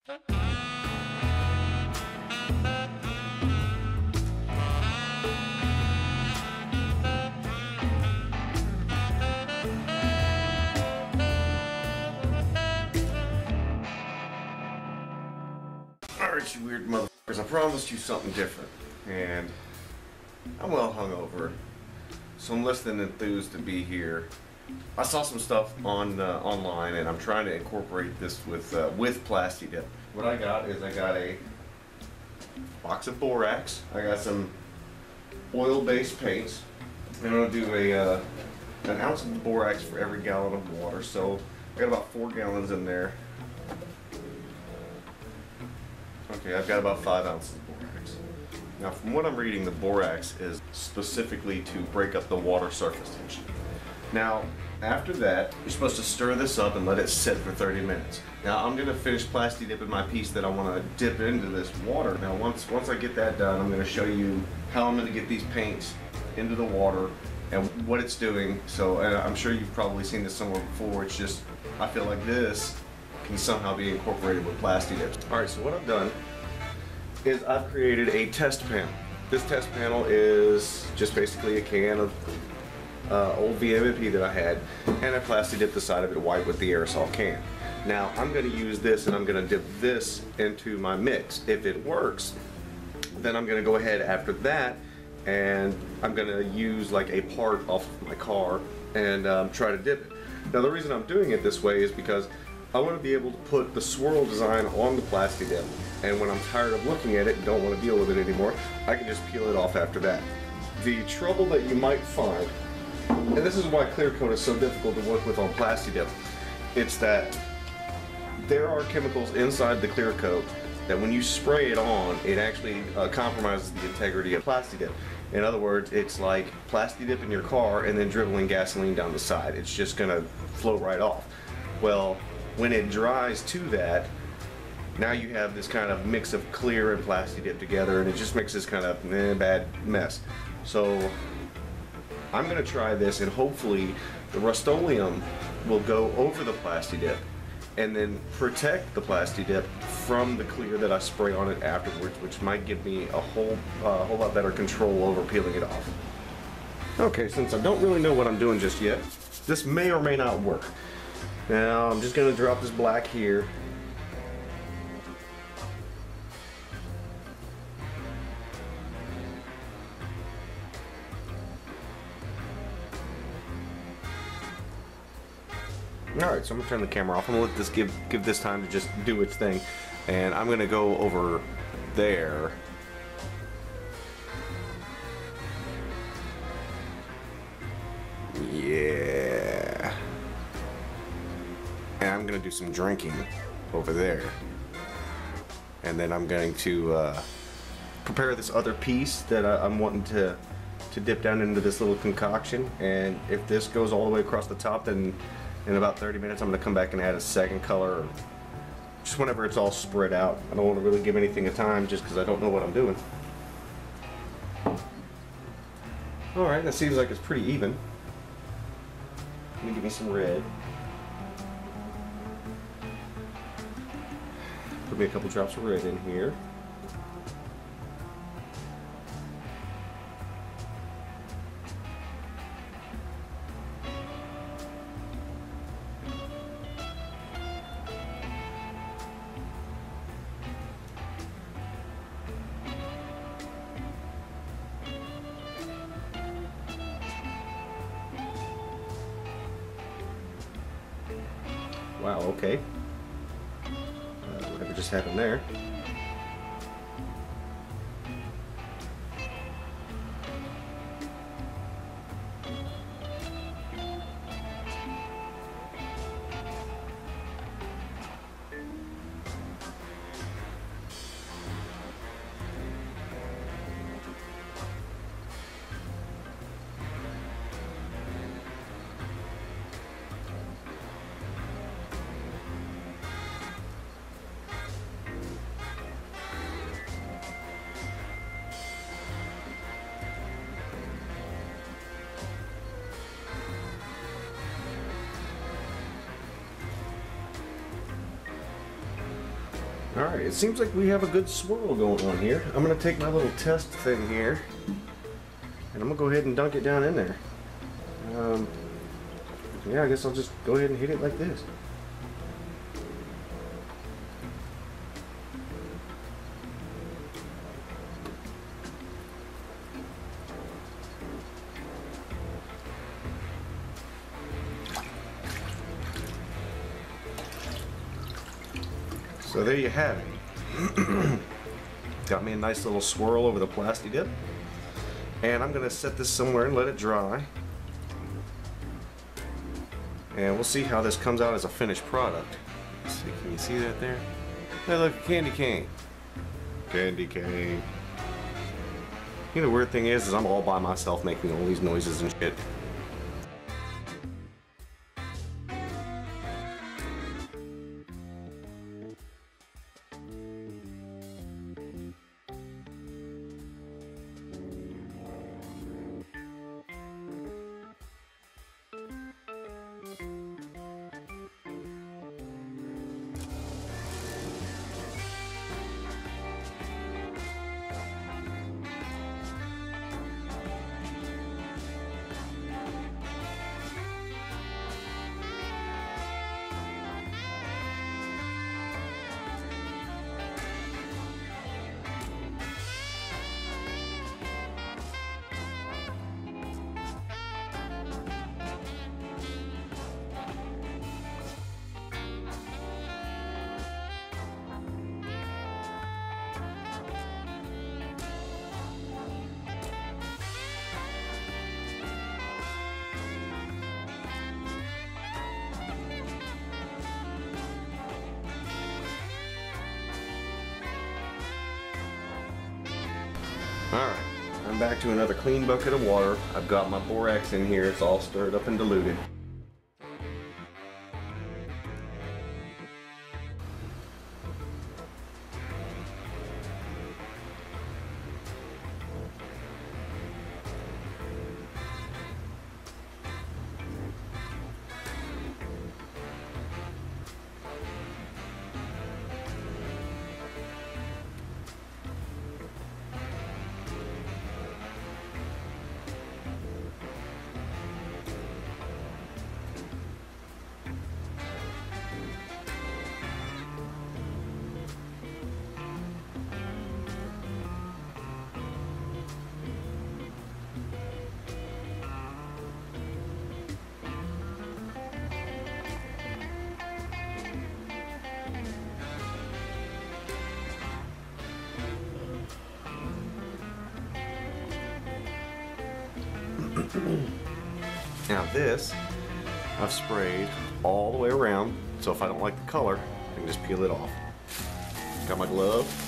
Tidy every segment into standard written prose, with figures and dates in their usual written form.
Alright, you weird motherfuckers, I promised you something different, and I'm well hungover, so I'm less than enthused to be here. I saw some stuff on online, and I'm trying to incorporate this with Plasti Dip. What I got is I got a box of borax, I got some oil-based paints, and I'm going to do an ounce of borax for every gallon of water, so I got about 4 gallons in there. Okay, I've got about 5 ounces of borax. Now, from what I'm reading, the borax is specifically to break up the water surface tension. Now, after that, you're supposed to stir this up and let it sit for 30 minutes. Now, I'm going to finish Plasti Dipping my piece that I want to dip into this water. Now, once I get that done, I'm going to show you how I'm going to get these paints into the water and what it's doing. So, and I'm sure you've probably seen this somewhere before. It's just, I feel like this can somehow be incorporated with Plasti Dips. Alright, so what I've done is I've created a test panel. This test panel is just basically a can of old VMP that I had, and I Plasti Dipped the side of it white with the aerosol can. Now I'm going to use this, and I'm going to dip this into my mix. If it works, then I'm going to go ahead after that, and I'm going to use like a part off of my car and try to dip it. Now the reason I'm doing it this way is because I want to be able to put the swirl design on the Plasti Dip, and when I'm tired of looking at it and don't want to deal with it anymore, I can just peel it off after that. The trouble that you might find, and this is why clear coat is so difficult to work with on Plasti Dip, it's that there are chemicals inside the clear coat that when you spray it on, it actually compromises the integrity of Plasti Dip. In other words, it's like Plasti Dip in your car and then dribbling gasoline down the side. It's just going to float right off. Well, when it dries to that, now you have this kind of mix of clear and Plasti Dip together, and it just makes this kind of bad mess. So I'm going to try this, and hopefully the Rust-Oleum will go over the Plasti Dip and then protect the Plasti Dip from the clear that I spray on it afterwards, which might give me a whole lot better control over peeling it off. Okay, since I don't really know what I'm doing just yet, this may or may not work. Now I'm just going to drop this black here. Alright, so I'm going to turn the camera off. I'm going to let this give this time to just do its thing. And I'm going to go over there. Yeah. And I'm going to do some drinking over there. And then I'm going to prepare this other piece that I'm wanting to dip down into this little concoction. And if this goes all the way across the top, then in about 30 minutes I'm going to come back and add a second color, just whenever it's all spread out. I don't want to really give anything a time just because I don't know what I'm doing. Alright, that seems like it's pretty even. Let me give me some red. Put me a couple drops of red in here. Wow, okay. Whatever just happened there. Alright, it seems like we have a good swirl going on here. I'm going to take my little test thing here, and I'm going to go ahead and dunk it down in there. Yeah, I guess I'll just go ahead and hit it like this. So there you have it. Got me a nice little swirl over the Plasti Dip. And I'm going to set this somewhere and let it dry. And we'll see how this comes out as a finished product. Let's see, can you see that there? Hey, look, a candy cane. Candy cane. You know, the weird thing is I'm all by myself making all these noises and shit. Alright, I'm back to another clean bucket of water. I've got my borax in here, it's all stirred up and diluted. Now this, I've sprayed all the way around, so if I don't like the color, I can just peel it off. Got my glove.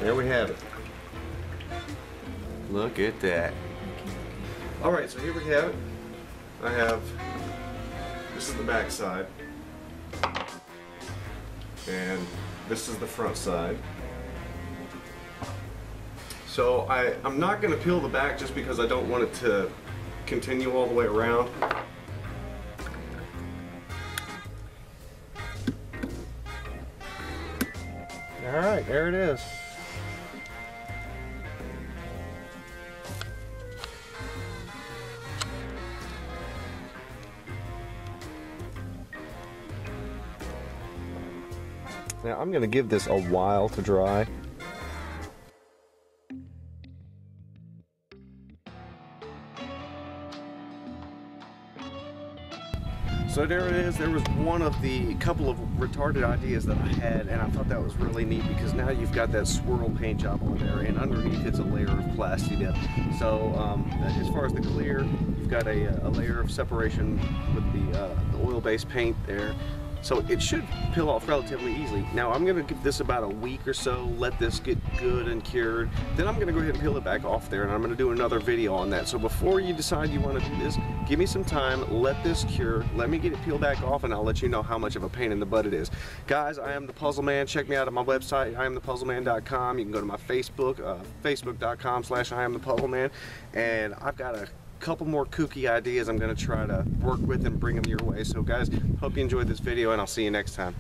There we have it. Look at that. Alright, so here we have it. This is the back side. And this is the front side. So I'm not going to peel the back just because I don't want it to continue all the way around. Alright, there it is. Now I'm going to give this a while to dry. So there it is. There was one of the couple of retarded ideas that I had, and I thought that was really neat because now you've got that swirl paint job on there, and underneath it's a layer of Plasti Dip. So as far as the clear, you've got a layer of separation with the oil-based paint there. So it should peel off relatively easily. Now I'm gonna give this about a week or so, let this get good and cured. Then I'm gonna go ahead and peel it back off there, and I'm gonna do another video on that. So before you decide you wanna do this, give me some time, let this cure, let me get it peeled back off, and I'll let you know how much of a pain in the butt it is. Guys, I am the Puzzle Man. Check me out on my website, IamThePuzzleMan.com. You can go to my Facebook, Facebook.com/IamThePuzzleMan. And I've got a couple more kooky ideas I'm going to try to work with and bring them your way. So guys, hope you enjoyed this video, and I'll see you next time.